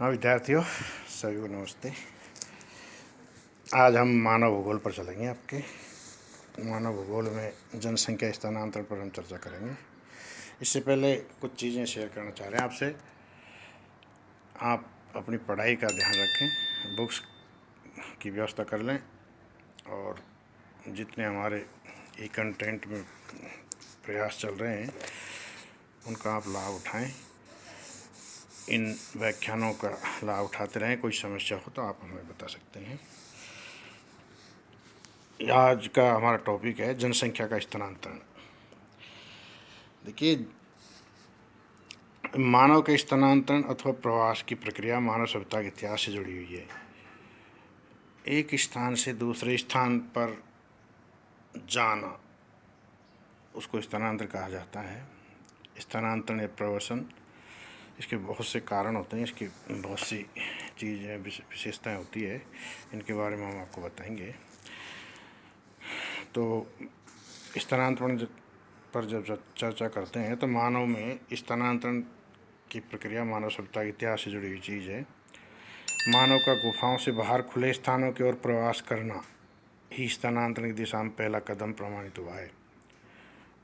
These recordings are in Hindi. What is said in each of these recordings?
हाँ विद्यार्थियों, सभी को नमस्ते। आज हम मानव भूगोल पर चलेंगे। आपके मानव भूगोल में जनसंख्या स्थानांतरण पर हम चर्चा करेंगे। इससे पहले कुछ चीज़ें शेयर करना चाह रहे हैं आपसे। आप अपनी पढ़ाई का ध्यान रखें, बुक्स की व्यवस्था कर लें और जितने हमारे ई कंटेंट में प्रयास चल रहे हैं उनका आप लाभ उठाएं। इन व्याख्यानों का लाभ उठाते रहें। कोई समस्या हो तो आप हमें बता सकते हैं। आज का हमारा टॉपिक है जनसंख्या का स्थानांतरण। देखिए, मानव के स्थानांतरण अथवा प्रवास की प्रक्रिया मानव सभ्यता के इतिहास से जुड़ी हुई है। एक स्थान से दूसरे स्थान पर जाना उसको स्थानांतरण कहा जाता है। स्थानांतरण या प्रवासन, इसके बहुत से कारण होते हैं, इसकी बहुत सी चीज़ें विशेषताएं होती है। इनके बारे में हम आपको बताएंगे। तो स्थानांतरण पर जब चर्चा करते हैं तो मानव में स्थानांतरण की प्रक्रिया मानव सभ्यता के इतिहास से जुड़ी हुई चीज़ है। मानव का गुफाओं से बाहर खुले स्थानों की ओर प्रवास करना ही स्थानांतरण की दिशा में पहला कदम प्रमाणित हुआ है।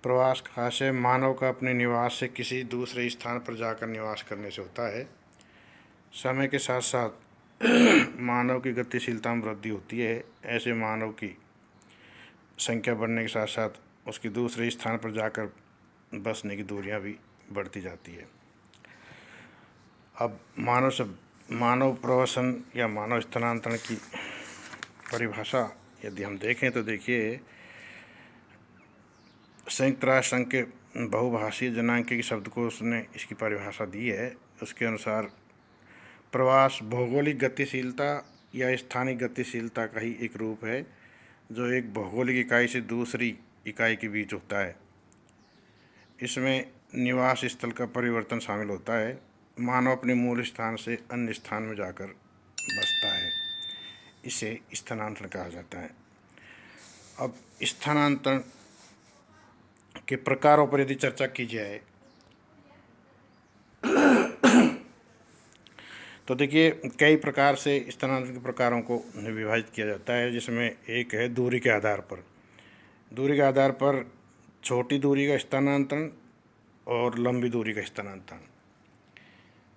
प्रवास का आशय मानव का अपने निवास से किसी दूसरे स्थान पर जाकर निवास करने से होता है। समय के साथ साथ मानव की गतिशीलता में वृद्धि होती है। ऐसे मानव की संख्या बढ़ने के साथ साथ उसकी दूसरे स्थान पर जाकर बसने की दूरियां भी बढ़ती जाती है। अब मानव प्रवासन या मानव स्थानांतरण की परिभाषा यदि हम देखें तो देखिए, संयुक्त राष्ट्र संघ के बहुभाषीय जनांकीय शब्दकोश ने इसकी परिभाषा दी है। उसके अनुसार प्रवास भौगोलिक गतिशीलता या स्थानिक गतिशीलता का ही एक रूप है जो एक भौगोलिक इकाई से दूसरी इकाई के बीच होता है। इसमें निवास स्थल का परिवर्तन शामिल होता है। मानव अपने मूल स्थान से अन्य स्थान में जाकर बसता है, इसे स्थानांतरण कहा जाता है। अब स्थानांतरण के प्रकारों पर यदि चर्चा की जाए तो देखिए, कई प्रकार से स्थानांतरण के प्रकारों को विभाजित किया जाता है, जिसमें एक है दूरी के आधार पर। दूरी के आधार पर छोटी दूरी का स्थानांतरण और लंबी दूरी का स्थानांतरण।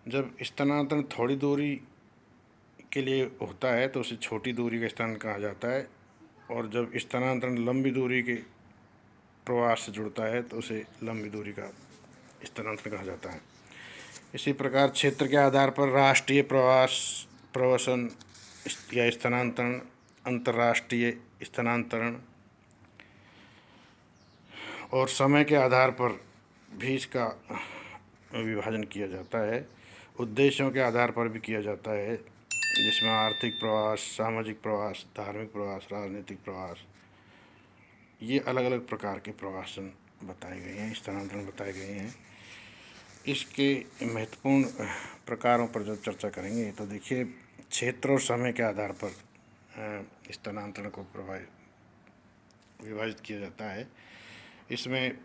जब स्थानांतरण थोड़ी दूरी के लिए होता है तो उसे छोटी दूरी का स्थानांतरण कहा जाता है, और जब स्थानांतरण लंबी दूरी के प्रवास से जुड़ता है तो उसे लंबी दूरी का स्थानांतरण कहा जाता है। इसी प्रकार क्षेत्र के आधार पर राष्ट्रीय प्रवासन या स्थानांतरण, अंतर्राष्ट्रीय स्थानांतरण और समय के आधार पर भी इसका विभाजन किया जाता है। उद्देश्यों के आधार पर भी किया जाता है, जिसमें आर्थिक प्रवास, सामाजिक प्रवास, धार्मिक प्रवास, राजनीतिक प्रवास, ये अलग अलग प्रकार के प्रवासन बताए गए हैं, स्थानांतरण बताए गए हैं। इसके महत्वपूर्ण प्रकारों पर जब चर्चा करेंगे तो देखिए, क्षेत्र और समय के आधार पर स्थानांतरण को विभाजित किया जाता है। इसमें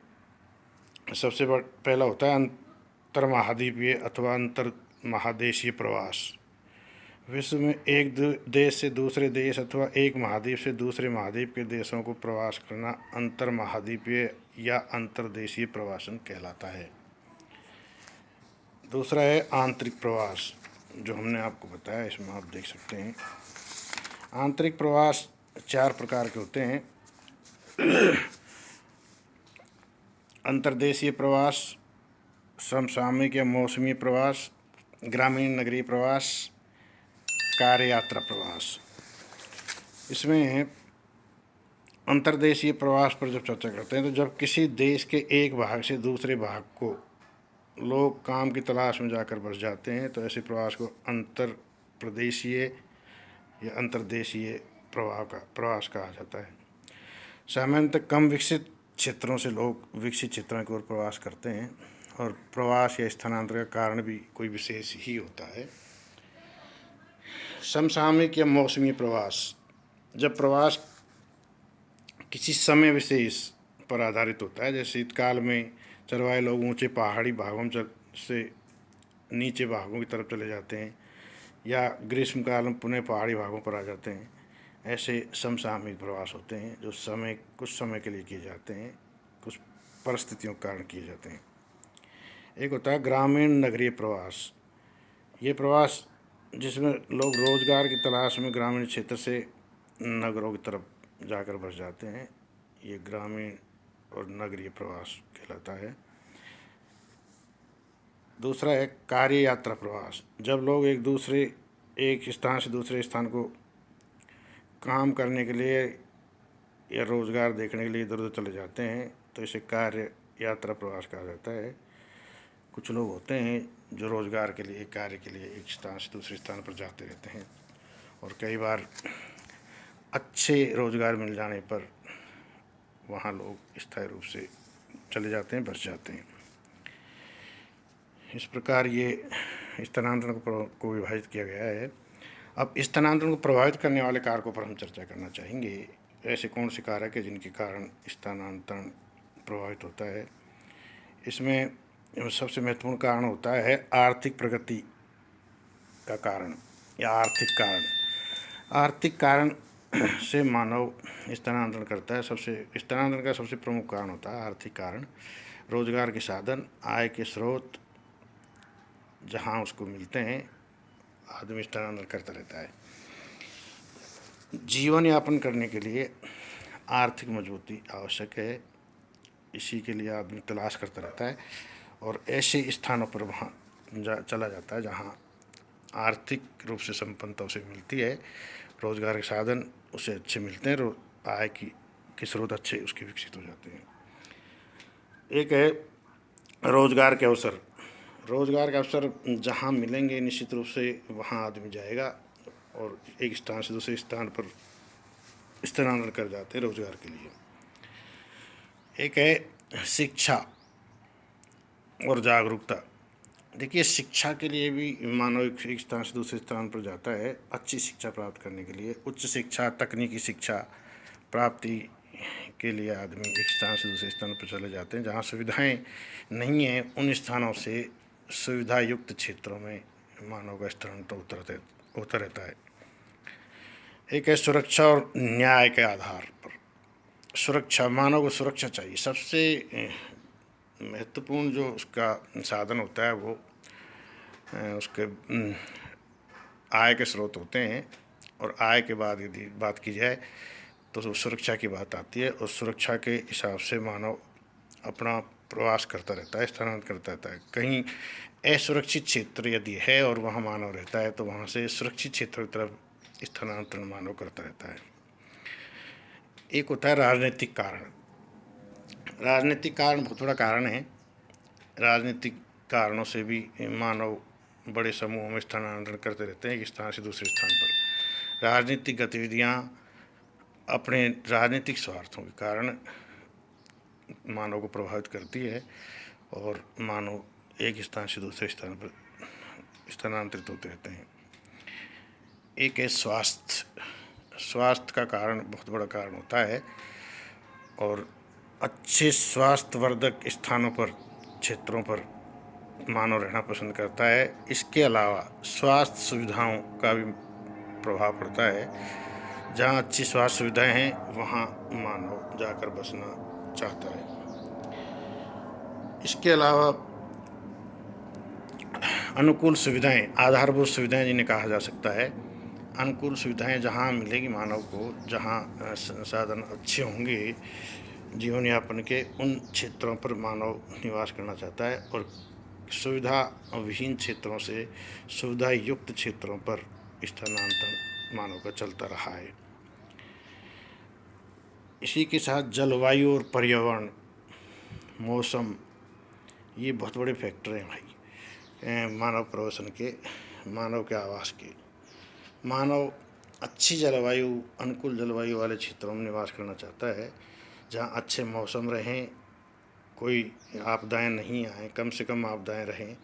सबसे पहला होता है अंतर महाद्वीपीय अथवा अंतर महादेशीय प्रवास। विश्व में एक देश से दूसरे देश अथवा एक महाद्वीप से दूसरे महाद्वीप के देशों को प्रवास करना अंतर महाद्वीपीय या अंतर्देशीय प्रवासन कहलाता है। दूसरा है आंतरिक प्रवास, जो हमने आपको बताया, इसमें आप देख सकते हैं। आंतरिक प्रवास 4 प्रकार के होते हैं। अंतर्देशीय प्रवास, समसामयिक या मौसमी प्रवास, ग्रामीण नगरीय प्रवास, कार्य यात्रा प्रवास। इसमें अंतर्देशीय प्रवास पर जब चर्चा करते हैं तो जब किसी देश के एक भाग से दूसरे भाग को लोग काम की तलाश में जाकर बस जाते हैं तो ऐसे प्रवास को अंतर प्रदेशीय या अंतर्देशीय प्रवास कहा जाता है। सामान्यतः कम विकसित क्षेत्रों से लोग विकसित क्षेत्रों की ओर प्रवास करते हैं, और प्रवास या स्थानांतरण का कारण भी कोई विशेष ही होता है। समसामयिक या मौसमी प्रवास, जब प्रवास किसी समय विशेष पर आधारित होता है। जैसे शीतकाल में चरवाहे लोग ऊंचे पहाड़ी भागों से नीचे भागों की तरफ चले जाते हैं, या ग्रीष्मकाल में पुनः पहाड़ी भागों पर आ जाते हैं। ऐसे समसामयिक प्रवास होते हैं जो कुछ समय के लिए किए जाते हैं, कुछ परिस्थितियों के कारण किए जाते हैं। एक होता है ग्रामीण नगरीय प्रवास। ये प्रवास जिसमें लोग रोजगार की तलाश में ग्रामीण क्षेत्र से नगरों की तरफ जाकर बस जाते हैं, ये ग्रामीण और नगरीय प्रवास कहलाता है। दूसरा है कार्य यात्रा प्रवास। जब लोग एक स्थान से दूसरे स्थान को काम करने के लिए या रोज़गार देखने के लिए इधर उधर चले जाते हैं तो इसे कार्य यात्रा प्रवास कहा जाता है। कुछ लोग होते हैं जो रोज़गार के लिए, कार्य के लिए एक स्थान से दूसरे स्थान पर जाते रहते हैं और कई बार अच्छे रोज़गार मिल जाने पर वहाँ लोग स्थायी रूप से चले जाते हैं, बस जाते हैं। इस प्रकार ये स्थानांतरण को विभाजित किया गया है। अब स्थानांतरण को प्रभावित करने वाले कारकों पर हम चर्चा करना चाहेंगे। ऐसे कौन से कारक है जिनके कारण स्थानांतरण प्रभावित होता है। इसमें सबसे महत्वपूर्ण कारण होता है आर्थिक प्रगति का कारण या आर्थिक कारण। आर्थिक कारण से मानव स्थानांतरण करता है। स्थानांतरण का सबसे प्रमुख कारण होता है आर्थिक कारण। रोजगार के साधन, आय के स्रोत जहाँ उसको मिलते हैं, आदमी स्थानांतरण करता रहता है। जीवन यापन करने के लिए आर्थिक मजबूती आवश्यक है, इसी के लिए आदमी तलाश करता रहता है और ऐसे स्थानों पर वहाँ चला जाता है जहाँ आर्थिक रूप से संपन्नता उसे मिलती है, रोज़गार के साधन उसे अच्छे मिलते हैं, आय के स्रोत अच्छे उसके विकसित हो जाते हैं। एक है रोज़गार के अवसर। रोज़गार के अवसर जहाँ मिलेंगे निश्चित रूप से वहाँ आदमी जाएगा और एक स्थान से दूसरे स्थान पर स्थानांतरण कर जाते हैं रोज़गार के लिए। एक है शिक्षा और जागरूकता। देखिए, शिक्षा के लिए भी मानव एक स्थान से दूसरे स्थान पर जाता है अच्छी शिक्षा प्राप्त करने के लिए। उच्च शिक्षा, तकनीकी शिक्षा प्राप्ति के लिए आदमी एक स्थान से दूसरे स्थान पर चले जाते हैं। जहाँ सुविधाएं नहीं हैं उन स्थानों से सुविधा युक्त क्षेत्रों में मानव का स्थानांतरण होता रहता है। एक है सुरक्षा और न्याय के आधार पर। सुरक्षा, मानव को सुरक्षा चाहिए। सबसे महत्वपूर्ण जो उसका साधन होता है वो उसके आय के स्रोत होते हैं और आय के बाद यदि बात की जाए तो सुरक्षा की बात आती है और सुरक्षा के हिसाब से मानव अपना प्रवास करता रहता है, स्थानांतरण करता रहता है। कहीं असुरक्षित क्षेत्र यदि है और वहाँ मानव रहता है तो वहाँ से सुरक्षित क्षेत्रों की तरफ स्थानांतरण मानव करता रहता है। एक होता है राजनीतिक कारण। राजनीतिक कारण बहुत बड़ा कारण है। राजनीतिक कारणों से भी मानव बड़े समूहों में स्थानांतरण करते रहते हैं एक स्थान से दूसरे स्थान पर। राजनीतिक गतिविधियाँ अपने राजनीतिक स्वार्थों के कारण मानव को प्रभावित करती है और मानव एक स्थान से दूसरे स्थान पर स्थानांतरित होते रहते हैं। एक है स्वास्थ्य। स्वास्थ्य का कारण बहुत बड़ा कारण होता है और अच्छे स्वास्थ्यवर्धक स्थानों पर, क्षेत्रों पर मानव रहना पसंद करता है। इसके अलावा स्वास्थ्य सुविधाओं का भी प्रभाव पड़ता है। जहाँ अच्छी स्वास्थ्य सुविधाएं हैं वहाँ मानव जाकर बसना चाहता है। इसके अलावा अनुकूल सुविधाएं, आधारभूत सुविधाएं जिन्हें कहा जा सकता है। अनुकूल सुविधाएं जहाँ मिलेगी मानव को, जहाँ संसाधन अच्छे होंगे जीवन यापन के, उन क्षेत्रों पर मानव निवास करना चाहता है और सुविधा विहीन क्षेत्रों से सुविधा युक्त क्षेत्रों पर स्थानांतरण मानव का चलता रहा है। इसी के साथ जलवायु और पर्यावरण, मौसम, ये बहुत बड़े फैक्टर हैं भाई मानव प्रवसन के, मानव के आवास के। मानव अच्छी जलवायु, अनुकूल जलवायु वाले क्षेत्रों में निवास करना चाहता है जहाँ अच्छे मौसम रहें, कोई आपदाएं नहीं आए, कम से कम आपदाएं रहें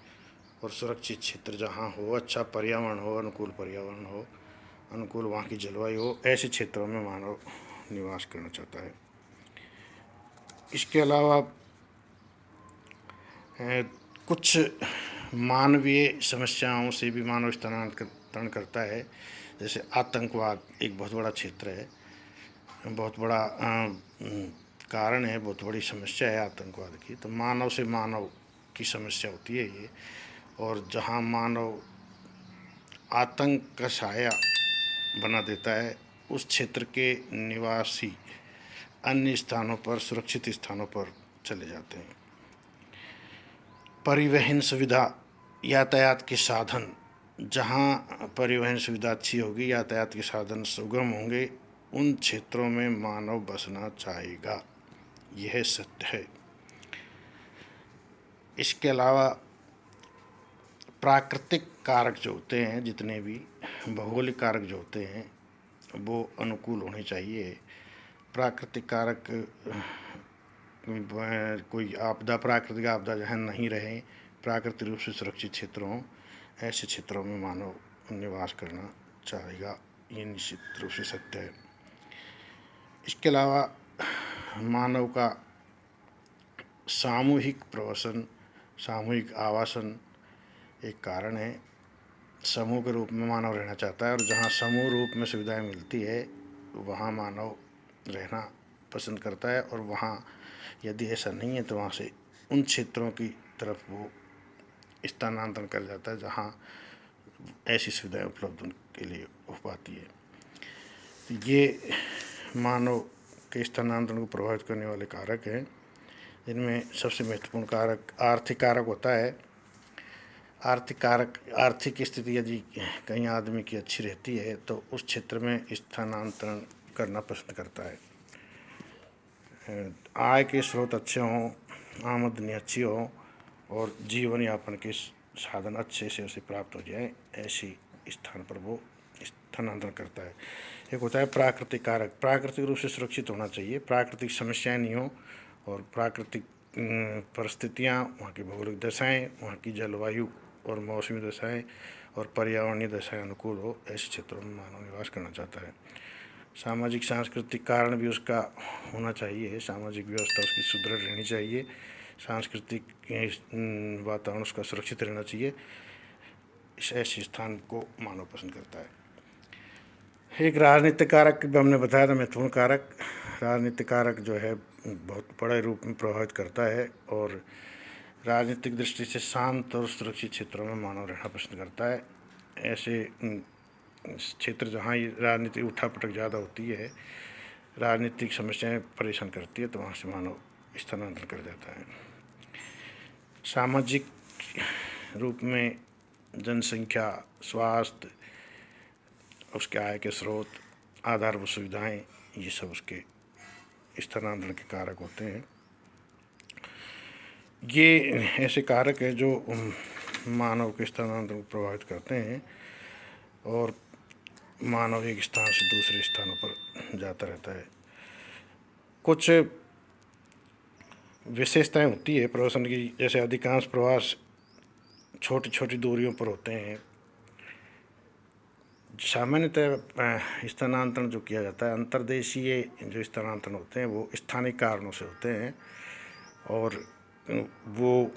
और सुरक्षित क्षेत्र जहाँ हो, अच्छा पर्यावरण हो, अनुकूल पर्यावरण हो, अनुकूल वहाँ की जलवायु हो, ऐसे क्षेत्रों में मानव निवास करना चाहता है। इसके अलावा कुछ मानवीय समस्याओं से भी मानव स्थानांतरण स्थानांतरण करता है। जैसे आतंकवाद एक बहुत बड़ा क्षेत्र है, बहुत बड़ा कारण है, बहुत बड़ी समस्या है आतंकवाद की। तो मानव से मानव की समस्या होती है ये, और जहाँ मानव आतंक का साया बना देता है, उस क्षेत्र के निवासी अन्य स्थानों पर, सुरक्षित स्थानों पर चले जाते हैं। परिवहन सुविधा, यातायात के साधन, जहाँ परिवहन सुविधा अच्छी होगी, यातायात के साधन सुगम होंगे, उन क्षेत्रों में मानव बसना चाहेगा, यह सत्य है। इसके अलावा प्राकृतिक कारक जो होते हैं, जितने भी भौगोलिक कारक जो होते हैं, वो अनुकूल होने चाहिए। प्राकृतिक कारक, कोई आपदा, प्राकृतिक आपदा जहाँ नहीं रहे, प्राकृतिक रूप से सुरक्षित क्षेत्र हों, ऐसे क्षेत्रों में मानव निवास करना चाहेगा, ये निश्चित रूप से सत्य है। इसके अलावा मानव का सामूहिक प्रवसन, सामूहिक आवासन एक कारण है। समूह के रूप में मानव रहना चाहता है, और जहाँ समूह रूप में सुविधाएं मिलती है वहाँ मानव रहना पसंद करता है, और वहाँ यदि ऐसा नहीं है तो वहाँ से उन क्षेत्रों की तरफ वो स्थानांतरण कर जाता है जहाँ ऐसी सुविधाएं उपलब्ध उनके लिए हो पाती है। ये मानव के स्थानांतरण को प्रभावित करने वाले कारक हैं। इनमें सबसे महत्वपूर्ण कारक आर्थिक कारक होता है। आर्थिक कारक, आर्थिक स्थिति यदि कहीं आदमी की अच्छी रहती है तो उस क्षेत्र में स्थानांतरण करना पसंद करता है। आय के स्रोत अच्छे हों, आमदनी अच्छी हो, और जीवन यापन के साधन अच्छे से उसे प्राप्त हो जाए, ऐसी स्थान पर वो स्थानांतरण करता है। एक होता है प्राकृतिक कारक, प्राकृतिक रूप से सुरक्षित होना चाहिए, प्राकृतिक समस्याएं नहीं हो, और प्राकृतिक परिस्थितियाँ, वहाँ की भौगोलिक दशाएँ, वहाँ की जलवायु और मौसमी दशाएँ और पर्यावरणीय दशाएँ अनुकूल हो, ऐसे क्षेत्रों में मानव निवास करना चाहता है। सामाजिक सांस्कृतिक कारण भी उसका होना चाहिए, सामाजिक व्यवस्था उसकी सुदृढ़ रहनी चाहिए, सांस्कृतिक वातावरण उसका सुरक्षित रहना चाहिए। इस ऐसे स्थान को मानव पसंद करता है। एक राजनीतिक कारक भी हमने बताया था, महत्वपूर्ण कारक। राजनीतिक कारक जो है बहुत बड़े रूप में प्रभावित करता है, और राजनीतिक दृष्टि से शांत और सुरक्षित क्षेत्रों में मानव रहना पसंद करता है। ऐसे क्षेत्र जहाँ ये राजनीतिक उठापटक ज़्यादा होती है, राजनीतिक समस्याएं परेशान करती है, तो वहाँ से मानव स्थानांतरण कर जाता है। सामाजिक रूप में जनसंख्या, स्वास्थ्य, उसके आय के स्रोत, आधारभूत सुविधाएं, ये सब उसके स्थानांतरण के कारक होते हैं। ये ऐसे कारक है जो मानव के स्थानांतरण को प्रभावित करते हैं, और मानव एक स्थान से दूसरे स्थानों पर जाता रहता है। कुछ विशेषताएं होती है प्रवासन की, जैसे अधिकांश प्रवास छोटी छोटी दूरियों पर होते हैं। सामान्यतः स्थानांतरण जो किया जाता है, अंतर्देशीय जो स्थानांतरण होते हैं वो स्थानीय कारणों से होते हैं, और वो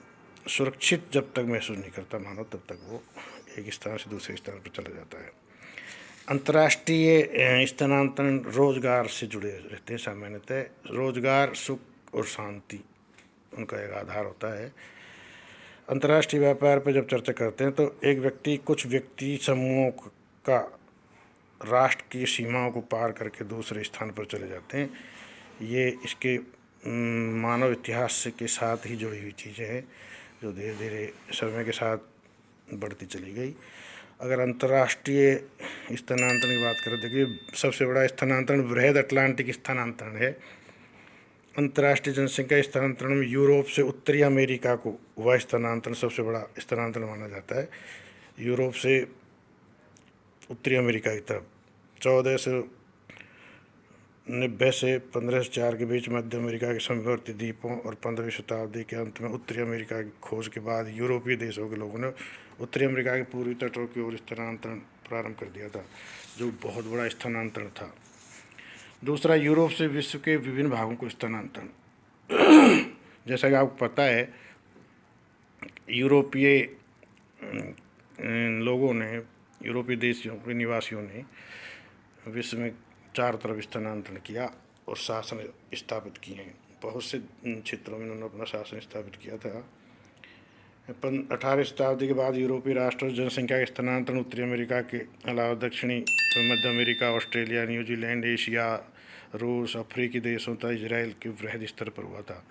सुरक्षित जब तक महसूस नहीं करता मानव, तब तक वो एक स्थान से दूसरे स्थान पर चला जाता है। अंतर्राष्ट्रीय स्थानांतरण रोजगार से जुड़े रहते हैं। सामान्यतः रोजगार, सुख और शांति उनका एक आधार होता है। अंतर्राष्ट्रीय व्यापार पर जब चर्चा करते हैं तो एक व्यक्ति, कुछ व्यक्ति समूहों का राष्ट्र की सीमाओं को पार करके दूसरे स्थान पर चले जाते हैं। ये इसके मानव इतिहास के साथ ही जुड़ी हुई चीज़ें हैं, जो धीरे धीरे समय के साथ बढ़ती चली गई। अगर अंतर्राष्ट्रीय स्थानांतरण की बात करें, देखिए सबसे बड़ा स्थानांतरण बृहद अटलांटिक स्थानांतरण है। अंतर्राष्ट्रीय जनसंख्या स्थानांतरण में यूरोप से उत्तरी अमेरिका को वह स्थानांतरण सबसे बड़ा स्थानांतरण माना जाता है। यूरोप से उत्तरी अमेरिका की तरफ 1490 से 1504 के बीच मध्य अमेरिका के समवर्ती द्वीपों, और 15वीं शताब्दी के अंत में उत्तरी अमेरिका की खोज के बाद यूरोपीय देशों के लोगों ने उत्तरी अमेरिका के पूर्वी तटों की ओर स्थानांतरण प्रारंभ कर दिया था, जो बहुत बड़ा स्थानांतरण था। दूसरा, यूरोप से विश्व के विभिन्न भागों को स्थानांतरण। जैसा कि आपको पता है, यूरोपीय लोगों ने यूरोपीय देशों के निवासियों ने विश्व में चारों तरफ स्थानांतरण किया और शासन स्थापित किए हैं। बहुत से क्षेत्रों में उन्होंने अपना शासन स्थापित किया था। 18वीं शताब्दी के बाद यूरोपीय राष्ट्र और जनसंख्या के स्थानांतरण उत्तरी अमेरिका के अलावा दक्षिणी मध्य अमेरिका, ऑस्ट्रेलिया, न्यूजीलैंड, एशिया, रूस, अफ्रीकी देशों तथा इजराइल के वृहद स्तर पर हुआ था।